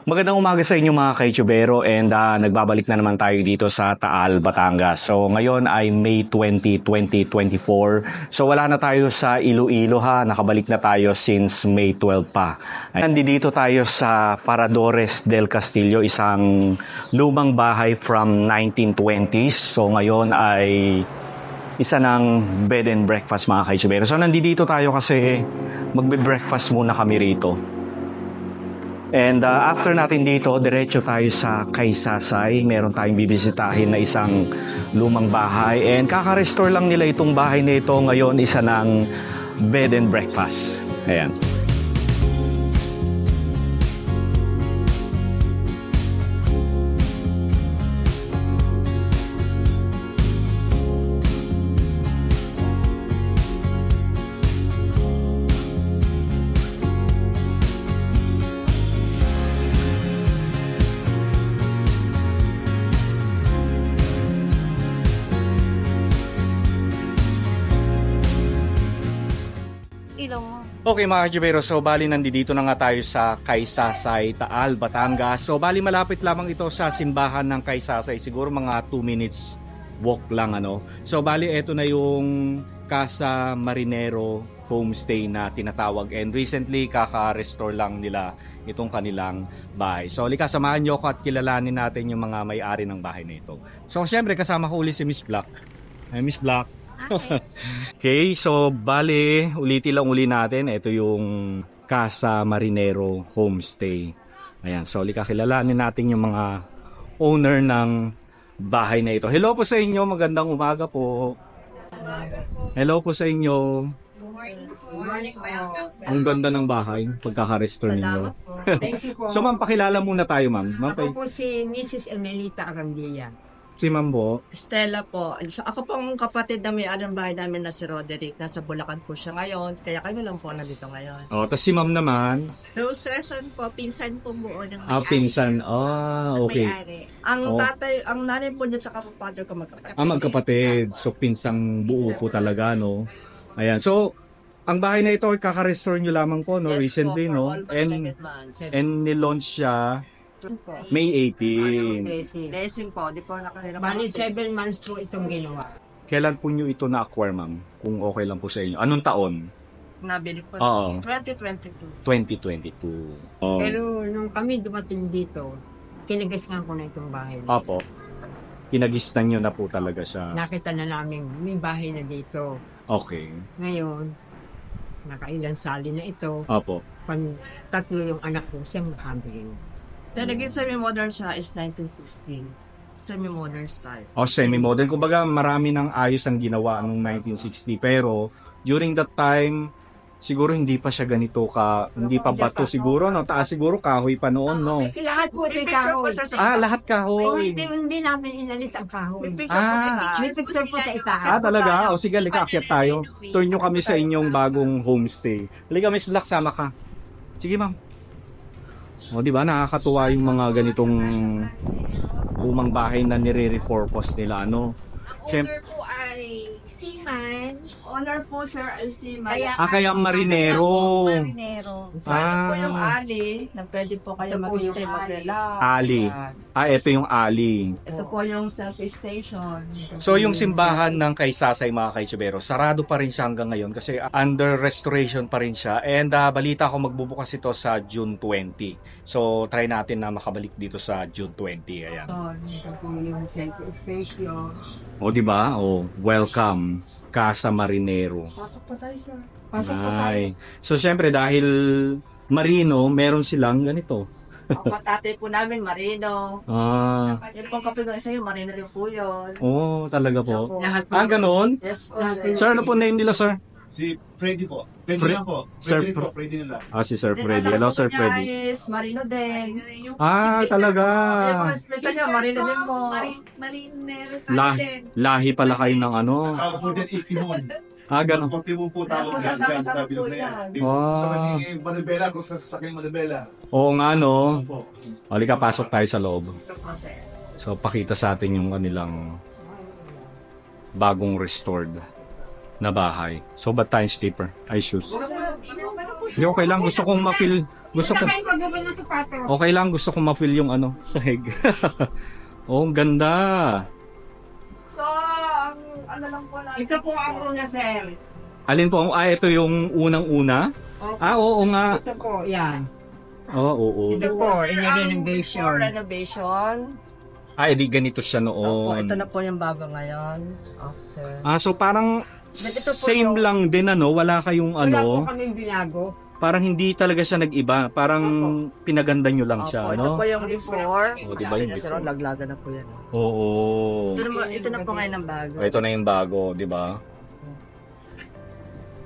Magandang umaga sa inyo mga ka-YouTubero and nagbabalik na naman tayo dito sa Taal, Batangas. So ngayon ay May 20, 2024. So wala na tayo sa Iloilo ha, nakabalik na tayo since May 12 pa. Nandito tayo sa Paradores del Castillo, isang lumang bahay from 1920s. So ngayon ay isa ng bed and breakfast mga ka-YouTubero. So nandito tayo kasi magbe-breakfast muna kami rito. And after natin dito, diretso tayo sa Kaysasay. Meron tayong bibisitahin na isang lumang bahay. And kaka-restore lang nila itong bahay na ito. Ngayon, isa ng bed and breakfast. Ayan. Okay mga ka-YouTubero, so bali nandito na nga tayo sa Kaysasay, Taal, Batangas. So bali malapit lamang ito sa simbahan ng Kaysasay, siguro mga 2 minutes walk lang ano. So bali ito na yung Casa Marinero homestay na tinatawag and recently kaka-restore lang nila itong kanilang bahay. So halika, samahan nyo ako at kilalanin natin yung mga may-ari ng bahay na ito. So syempre kasama ko uli si Miss Black. Ay Miss Black. Okay, so bale, ulitin lang uli natin. Ito yung Casa Marinero Homestay. Ayan, so kakilalanin natin yung mga owner ng bahay na ito. Hello po sa inyo, magandang umaga po. Hello po sa inyo. Ang ganda ng bahay, pagkaka-restore ninyo. So ma'am, pakilala muna tayo ma'am. Ako po si Mrs. Emelita Arandia. Si ma'am po? Stella po. So, ako pong kapatid na may-ari ng bahay namin na si Roderick. Nasa Bulacan po siya ngayon. Kaya kami lang po nandito ngayon. Oh, tapos si ma'am naman? Rose Rason po, pinsan po buo ng may-ari. Ah, pinsan. Okay. May-ari. Ang tatay, ang nanay po niya tsaka po father ko magkapatid. Ah, magkapatid. So, pinsang buo po talaga, no? Ayan. So, ang bahay na ito ay kaka-restore nyo lamang po, no? Yes, Recently, po, no? for almost 7 months. And nilaunch siya May 18. Blessing po, di po nakahirap. Bali 7 months po itong ginawa. Kailan po nyo ito na-acquire, ma'am? Kung okay lang po sa inyo. Anong taon? Nabili po. Oo. 2022. 2022. Oh. Pero nung kami dumating dito, kinagaskan ko na itong bahay. Opo. Kinagistan nyo na po talaga siya. Nakita na namin, may bahay na dito. Okay. Ngayon, nakailang sali na ito. Opo. Tatlo yung anak ko, siyang mahabing. Naging semi-modern siya is 1916. Semi-modern style. O, semi-modern. Kumbaga, marami ng ayos ang ginawa noong 1960. Pero, during that time, siguro hindi pa siya ganito ka, hindi pa bato siguro, no? Taas siguro, kahoy pa noon, no? Lahat po si kahoy. Ah, lahat kahoy. Hindi namin inalis ang kahoy. May May picture po sa itaas. Talaga? O sige, halika, akyat tayo. Tour nyo kami sa inyong bagong homestay. Halika, Miss Black, sama ka. Sige, ma'am. O, di ba? Nakakatuwa yung mga ganitong lumang bahay na nire-repurpose nila, ano? Ang owner po ay seaman. Honor po, sir, ay si Kaya marinero. Marinero. Sa po yung ali, na pwede po kayo mag-stay, mag-relax. Ali. Ito yung ali. Ito po yung selfie station. So, yung simbahan ng Kaysasay, mga ka-YouTubero, sarado pa rin siya hanggang ngayon kasi under restoration pa rin siya. And balita ko magbubukas ito sa June 20. So, try natin na makabalik dito sa June 20. Ayan. Ito po yung selfie station. O, di ba? O, welcome. Casa Marinero. Pasok po tayo, sir. Pasok po tayo. Ay. So, syempre, dahil marino, meron silang ganito. Ang patatay po namin, marino. Yung pong kapag sa'yo, marino rin po yun. Oh, talaga po. Lahat po. Ganon? Yes po, sir. Sir, ano po name nila, sir? Si Freddy po. Freddy lang po. Sir, Freddy po. Freddy nila. Si Sir Then, Freddy. anak Hello, po Sir niya Freddy. is marino din. Talaga. Basta siya, marino din po. Marinero pa Lahi, din. lahi pala kayo ng ano. Tawag po dyan, Ikimon. Ganon. Ikimon po tawag dyan. Dyan sa bilog na yan. Sa magiging Manibela, kung sa saking Manibela. Oo nga, no. Po. Halika, pasok tayo sa loob. So, pakita sa atin yung kanilang bagong restored na bahay. So, ba't tayong slipper? Ay, shoes. Hindi, okay lang. Gusto kong ma-feel. Gusto ko. Kayo paggawa ng sapato. Okay lang. Gusto kong ma-feel yung ano, sahig. Oh, ang ganda. So, ang ano lang po natin. Ito po ang una, sir. Alin po? Ito yung unang-una? Oo nga. Ito po, yan. Oo. Ito po, in-renovation. For renovation. Di ganito siya Opo, ito noon. na po yung bago ngayon. After. So parang Ito po same yung- lang din ano, wala kayong Wala ano, po kaming binago. parang hindi talaga siya nag-iba, parang pinaganda nyo lang siya, Opo, ito no? po yung before. Diba yung Pero before? laglaga na po yan. Oo. Ito na po ngayon ang bago. Ito na yung bago, di ba?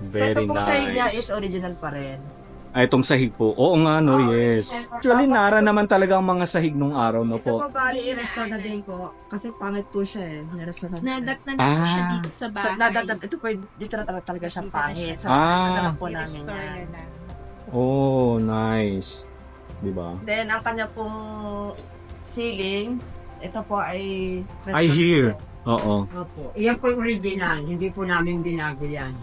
So, ito Very pong side niya is nice. original pa rin. Itong sahig po. Oo nga, no, yes. Actually, nara naman talaga ang mga sahig nung araw, no Ito po. po bali i-restore na din po. Kasi pangit po siya eh. Nirestore na. Nadatnan na po siya Ah. dito sa Sa, bahay. ito po, dito na talaga siyang pangit. So, Ah. restore na lang po namin I-restore yan. na. Oh, nice. Di ba? Then, ang kanya pong ceiling, ito po ay... I hear. Oo. Opo. Yan po yung original. Hindi po namin binago yan.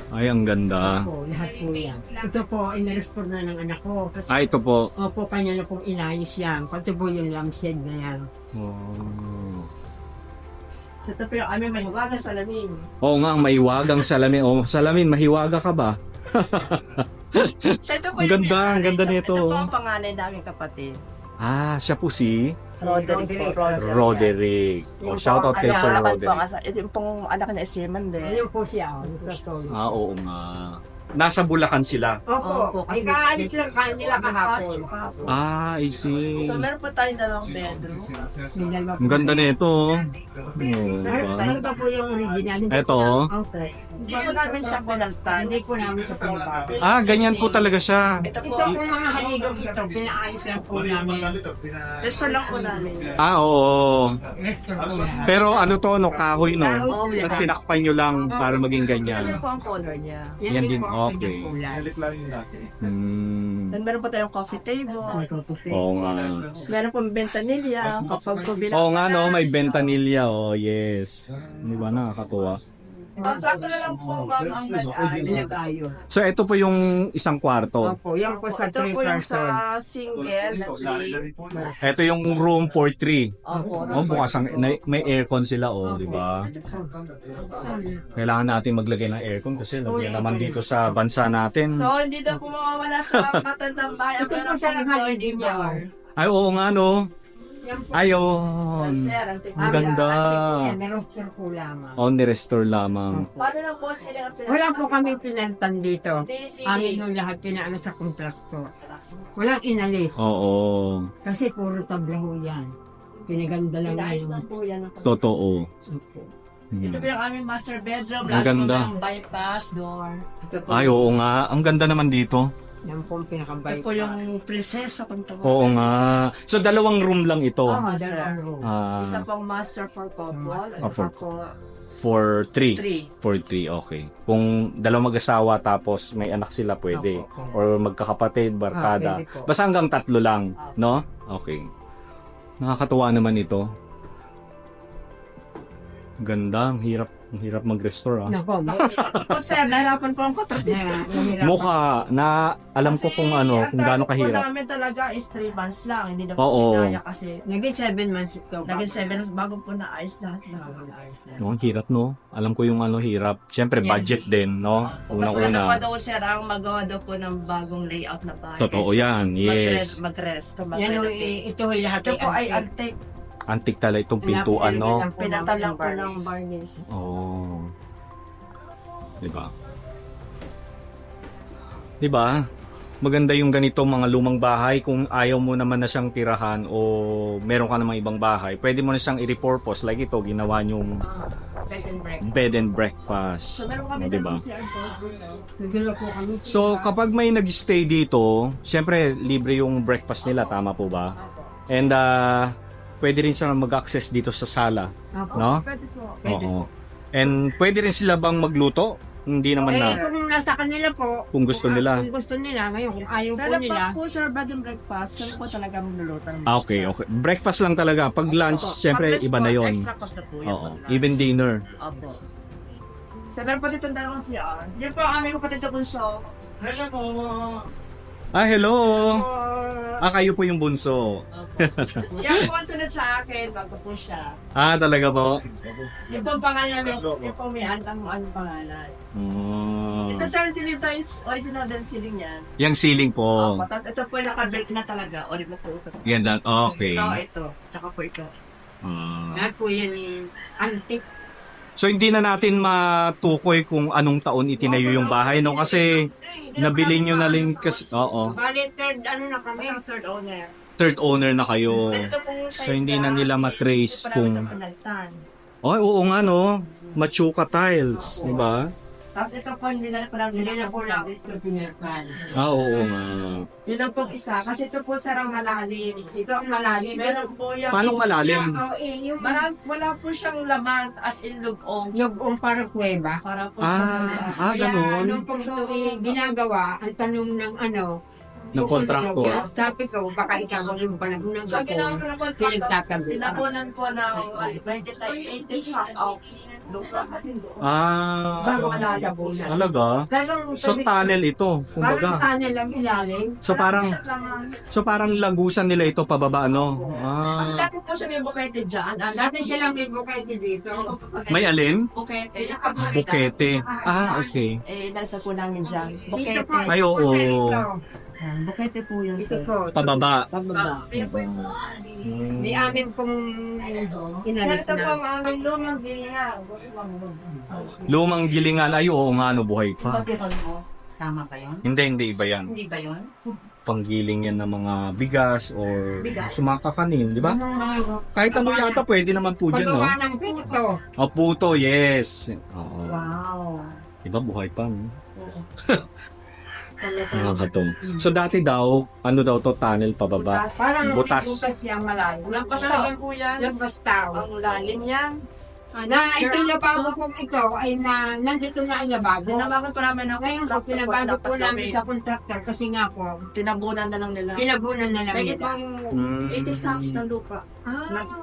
Ay, ang ganda. Opo, lahat po yan. Ito po, in-restore na ng anak ko. Ito po. Opo, kanya na pong inayos yan. Pati po yung lampshade na yan. Oh. So, ito po yung aming may huwaga salamin. Oo nga, ang maiwagang salamin. Oh, salamin, mahiwaga ka ba? So, ito po Ang yung ganda, ang may-ari. ganda nito. Ito po ang panganay naming kapatid. Siya po si Roderick po. Roderick. Oh, shout out kay Sir Roderick. Ito yung pong anak niya si Seaman din. Ayun po siya. Sa solo. Oo nga. Nasa Bulacan sila. Opo, kasi ikaalis lang kayo nila kahapon. I see. So, meron po tayong dalawang bedroom. Ang ganda nito. Oh, Ito diba? po yung original. Ito. Okay. Hindi po namin siya pinaltan. Hindi po namin sa pinag. Ganyan po talaga siya. Ito po, Ito po mga haligaw dito. Pinaayos lang po namin. resto lang po namin. Oo. Restore po lahat. Pero ano to, no, kahoy, no? Oo, At tinakpan nyo lang para maging Ito ganyan. din po ang color niya. Yan din, po ang okay. pwedeng kulay. Elit lang yung dati. Then meron po tayong coffee table. Oo nga. Meron pong ventanilla. Kapag po Oo nga, no, may ventanilla. Oh, yes. Di ba, nakakatuwa. Contractor na lang po ma'am ang Pinag-ayos. So, ito po yung isang kwarto. Opo, yan po sa Ito 3 po yung person. sa single na three. Ito yung room for 3. Opo. Oh, bukas may aircon sila, oh, di ba? Kailangan natin maglagay ng aircon kasi lagyan naman dito sa bansa natin. So, hindi daw po mawawala sa matandang bayan. Ito po Meron sa pong mga joy din engineer. yan. Ay, oo nga, no? Yan po. Ayun. Sir, ang Ang ganda. Yan, restore po lamang. On the restore lamang. Paano lang po sila ang Wala po kami pinaltan dito. Hindi, Amin yung lahat pinaano sa kontraktor. Walang inalis. Oo. Kasi puro tablaho yan. Pinaganda lang Inaayos ngayon. lang po yan. Totoo. Opo. Ito po yung aming master bedroom. Ang ganda. Lahat po ng bypass door. Ito po, Ay, oo nga. Ang ganda naman dito. yan po ang Ito pinakabay. po yung prinsesa kung tawagin. Oo nga. So, dalawang room lang ito. Oo, sir. dalawang room. Isa Ah, pong master for couple. At for- isa po for 3. three. For 3, okay. Kung dalawang mag-asawa tapos may anak sila, pwede. Opo. Or magkakapatid, barkada. pwede po. Basta hanggang 3 lang, no? Okay. Nakakatuwa naman ito. Ganda, ang hirap mag-restore, ah. Nako, Po sir, nahirapan po ang kontratista. Mukha na alam ko kung ano, kung gaano Ang target po kahirap. namin talaga is 3 months lang. Hindi na po Oo. pinaya kasi Naging 7 months ito. naging 7 months bago po naayos lahat na. No, ang hirap, no? Alam ko yung ano, hirap. Siyempre, budget din, no? Mas maganda pa Unang-una. daw sir ang magawa daw po ng bagong layout na bahay. Totoo Kasi yan, yes. Mag-resto, Yan o, mag-renovate. ito ay lahat Ito po ay antique. antique. Antik talaga itong pintuan, no? Pinatalang po ng varnish. Oo. Diba? Diba? Maganda yung ganito mga lumang bahay kung ayaw mo naman na siyang tirahan o meron ka namang ibang bahay. Pwede mo na siyang i-repurpose like ito, ginawa yung Bed and break. bed and breakfast. So meron kami Diba? dito CR po. Nagdala po kami. So kapag may nag-stay dito, syempre libre yung breakfast nila, tama po ba? And pwede rin sila mag-access dito sa sala, Opo. no? Pwede po. Oo. And pwede rin sila bang magluto? Hindi naman Eh, na. kung nasa kanila po. Kung gusto nila. Kung gusto nila. Ngayon, kung ayaw po Pero nila. pag po sir, bed and breakfast, kami po talaga magluluto ng Okay, okay. Breakfast lang talaga. Pag lunch, Opo. syempre Pag lunch iba po, na yon. Extra cost na po yun. Oo. pag lunch. Even dinner. Opo. So meron po dito ang dalawang CR. Yun po ang aming kapatid na bunso. Hello po. Hello! Kayo po yung bunso. Yan po ang sunod sa akin, bago po siya. Talaga po? Yung po ang pangalan namin, yung po may antang mo anong pangalan. Ito sir, siling tayo, original din siling yan. Yung ceiling po. Ito po yung nakabit na talaga, original po ito. Yan, okay. Ito, tsaka po ito. Lahat po yan yung antique. So hindi na natin matukoy kung anong taon itinayo yung bahay, no? Kasi nabili nyo na rin kasi, Bali, third na kami. Isang third owner. third owner na kayo. Ito po yung So hindi na nila matrace Ito kung, pa namin pinalitan. oo nga no, Machuca tiles, di ba? Tapos ito po, hindi na po namin Hindi na po lang ito pinirkan. Oo nga. Yun lang pong isa. Kasi ito po sarang malalim. Ito ang malalim. Meron po yung... Paano malalim? Yung Wala po siyang laman as in lugong. yung parang kuweba. Para po Ganun. Nung pag ito ginagawa, ang tanong ng Ng contractor. Sabi ko, baka ikaw yung panahon ng So, ginawa ko gapon. na po Pinagtatabi. tinapunan po ng 80 shot out. Lupa. Bago malalabunan. Talaga? So tunnel ito, Parang kumbaga. tunnel ang ilalim. So parang lagusan nila ito pababa, no? Kasi dati po siya may bukete dyan. Dati silang may bukete dito. May alin? Bukete. Bukete. Okay. Nasa po namin dyan. Dito Bukete. po. Ay, oo. Bukete po yun, Ito sir. po. Pababa. Pababa. Hmm. Di amin pong Sir, inalis ito po na. ang aming lumang gilingan. Lumang gilingan. Ay, oo nga, no, buhay pa. Tama ba yun? Hindi, iba yan. Hindi ba yun? Panggiling yan ng mga bigas or Bigas. sumakafanin, di ba? Kahit ano yata, pwede naman po dyan, no? Pagawa ng puto. Puto, yes. Oo. Wow. Diba, buhay pa, no? Nakakatong. So dati daw, ano daw to, tunnel pababa. Parang Butas. butas siya malalim. Lampas talaga po yan. Lampas tao. Ang lalim yan. Na ito lababo kong ito ay nandito na ang lababo. Tinabakan po namin ng Ngayon po, pinabago po namin sa contractor kasi nga po, Tinabunan na lang nila. pinabunan na lang May nila. pang 80 sacks ng lupa.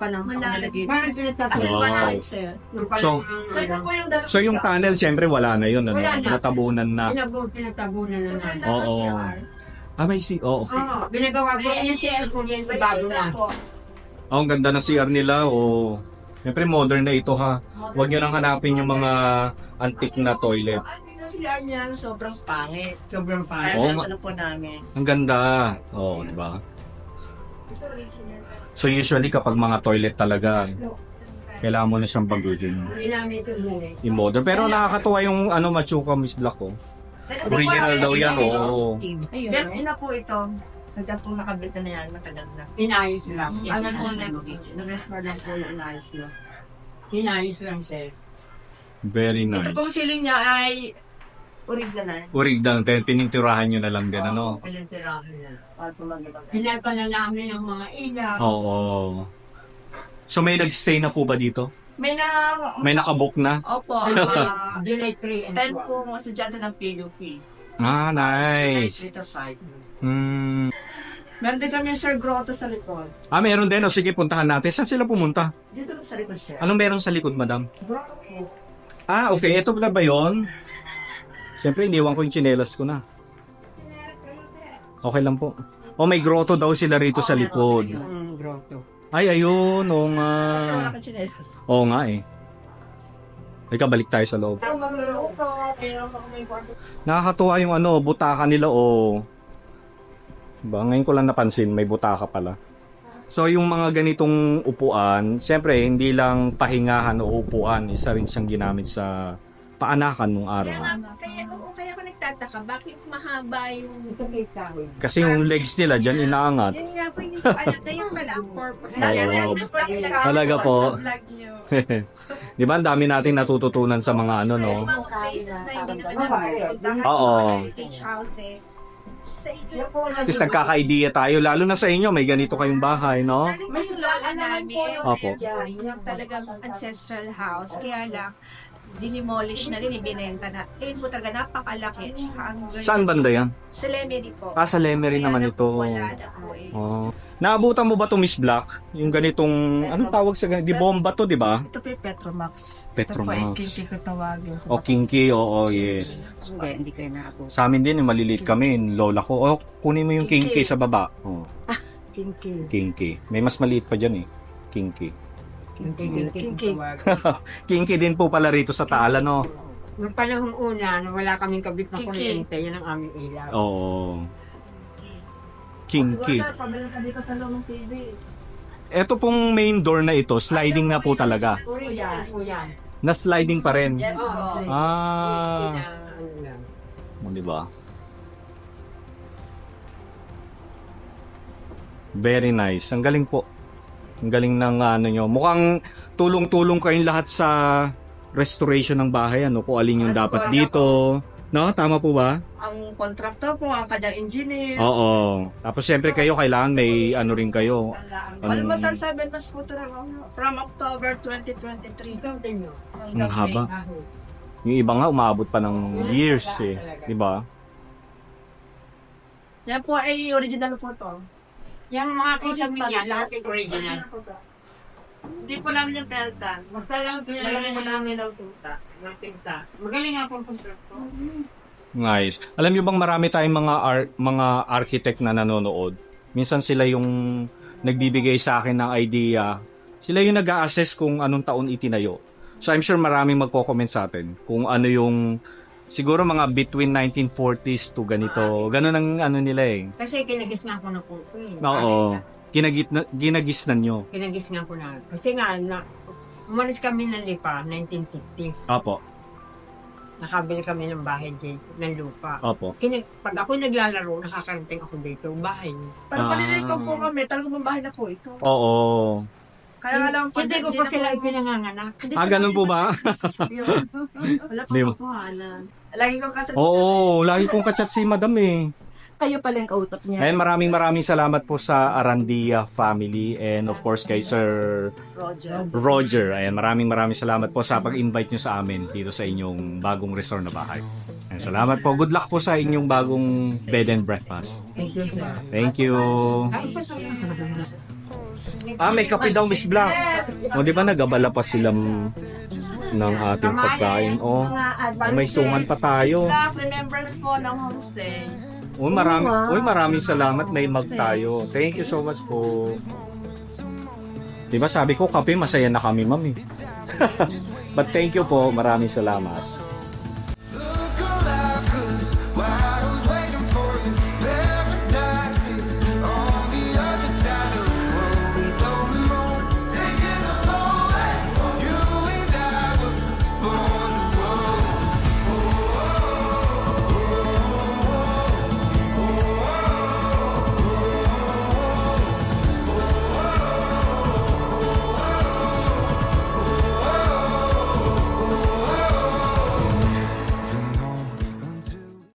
Panang nalagay. Parang Kasi pinatapos. Wow. malalim, sir. So- So, ito po yung dalawang So yung tunnel, siyempre wala na yun, ano? Wala na. Natabunan na. Pinatabunan na namin. Oo. May okay. Oo, binagawa po. Yan si Elfon, yan bago na. Ang ganda ng CR nila, Siyempre modern na ito, ha. Huwag nyo nang hanapin yung mga antique na toilet. Ang CR niyan, sobrang pangit. Sobrang Kaya Oo ano po namin. Ang ganda. Di ba? So usually kapag mga toilet talaga, kailangan mo na siyang baguhin. Hindi namin ito muli. I-modern. Pero nakakatuwa yung Machuca Miss Black, Original daw yan, oo. Yan, ina po ito. Sadya po nakabit na yan, matagal na. Inayos lang. Alam po na, na-restore lang po yung nice na. Inayos lang siya. Very Ito nice. pong siling niya ay original. Original, pinintirahan nyo na lang din, ano? Pinintirahan niya. Para po magandang. Hinalpa na namin yung mga ilaw. Oo. So may nag-stay na po ba dito? May nakabook na? Opo. July 3 and 10 12. po mga estudyante ng PUP. Nice. 3 to 5. Meron din kami Sir Grotto sa likod. Meron din. Sige, puntahan natin. Saan sila pumunta? Dito sa likod, sir. Anong meron sa likod, madam? Grotto po. Okay. Ito na ba yun? Siyempre, iniwan ko yung tsinelas ko na. Okay lang po. May grotto daw sila rito sa likod. Yung grotto. Ay, ayun. Oo nga. Kasi wala kang chinelas. Oo nga Ika, balik tayo sa loob. Nakakatuwa yung butaka nila, Diba? Ngayon ko lang napansin, may butaka pala. So yung mga ganitong upuan, siyempre hindi lang pahingahan o upuan, isa rin siyang ginamit sa paanakan nung araw. Kaya ako nagtataka, bakit mahaba yung... Ito kay Kawin. Kasi yung legs nila dyan inaangat. Yun nga po, hindi ko alam na yun pala ang purpose. Oo. Talaga po. Di ba, ang dami nating natututunan sa mga Mga places na hindi naman napuntahan. Oo. Heritage houses. Sa inyo po, Tapos nagkaka-idea tayo, lalo na sa inyo, may ganito kayong bahay, no? may lola namin. Opo. Yung talagang ancestral house. Kaya lang, dinimolish na rin, ibinenta na. Ayun po talaga, napakalaki. Tsaka ang ganda. Saan banda yan? Sa Lemery po. Sa Lemery Kaya naman lang ito. po, wala na po eh. Naabutan mo ba to, Miss Black? Yung ganitong, anong tawag sa ganito? Di bomba to, di ba? Ito po yung Petromax. Petromax. Ito po yung kinki ko tawagin. O kinki, oo, yes. Hindi kayo naabot. Sa amin din, maliliit kami, lola ko. O, kunin mo yung kinki sa baba. Oh, Kinki. kinki. May mas maliit pa dyan eh. Kinki. Kinki. Kinki din po pala rito sa Taal, ano? Noong panahong una, nung wala kaming kabit na Kiki. kuryente, yan ang aming ilaw. Oo. Kinki. Siguro, pabalik ka dito sa loob ng TV. Ito pong main door na ito, sliding na po talaga. Puro yan, po yan. Na sliding pa rin. Yes, Oo. Ah, Ano lang. di ba? Very nice. Ang galing po. Ang galing ng ano nyo. Mukhang tulong-tulong kayong lahat sa restoration ng bahay. Ano, kung alin yung dapat dito. No? Tama po ba? Ang contractor po, ang kanyang engineer. Oo. Tapos syempre kayo, kailangan may ano rin kayo. Alam mo, sir, 7 months po talaga. From October 2023. Ang haba. Yung iba nga umabot pa ng years eh. Di ba? Yan po ay original po to. Yung mga kisame niya, lahat ay original. Hindi po namin yung pelta. Basta lang Malaki mo namin ng tuta. Ng tinta. Magaling nga po constructor. Nice. Alam niyo bang marami tayong mga architect na nanonood? Minsan sila yung nagbibigay sa akin ng idea. Sila yung nag-a-assess kung anong taon itinayo. So I'm sure maraming magko-comment sa atin kung ano yung siguro mga between 1940s to ganito. Ganun ang ano nila eh. Kasi kinagis nga po na po. Oo. Ginagisnan nyo. Kinagis nga po na. Kasi nga, umalis kami ng Lipa, 1950s. Opo. Nakabili kami ng bahay dito, ng lupa. Opo. Pag ako naglalaro, nakakarating ako dito, bahay. Pero paliligaw po kami, talagang bahay na po ito. Oo. Kaya nga lang, Hindi ko pa sila ipinanganganak. Ganun po ba? Wala Di pang ba? kukuhanan. Lagi kong kasasya. Oo. Lagi kong kachat si madam eh. Kayo pala yung kausap niya. And maraming salamat po sa Arandia family and of course kay Sir Roger. Ayan, maraming salamat po sa pag-invite nyo sa amin dito sa inyong bagong resort na bahay. And salamat po. Good luck po sa inyong bagong bed and breakfast. Thank you, sir. Thank you. May kape daw, Miss Black. O, di ba nagabala pa sila ng ating pagkain? O, may suman pa tayo. Staff remembrance po ng homestay. Uy, maraming salamat. May mag tayo. Thank you so much po. Diba sabi ko, kape, masaya na kami, ma'am eh. But thank you po. Maraming salamat.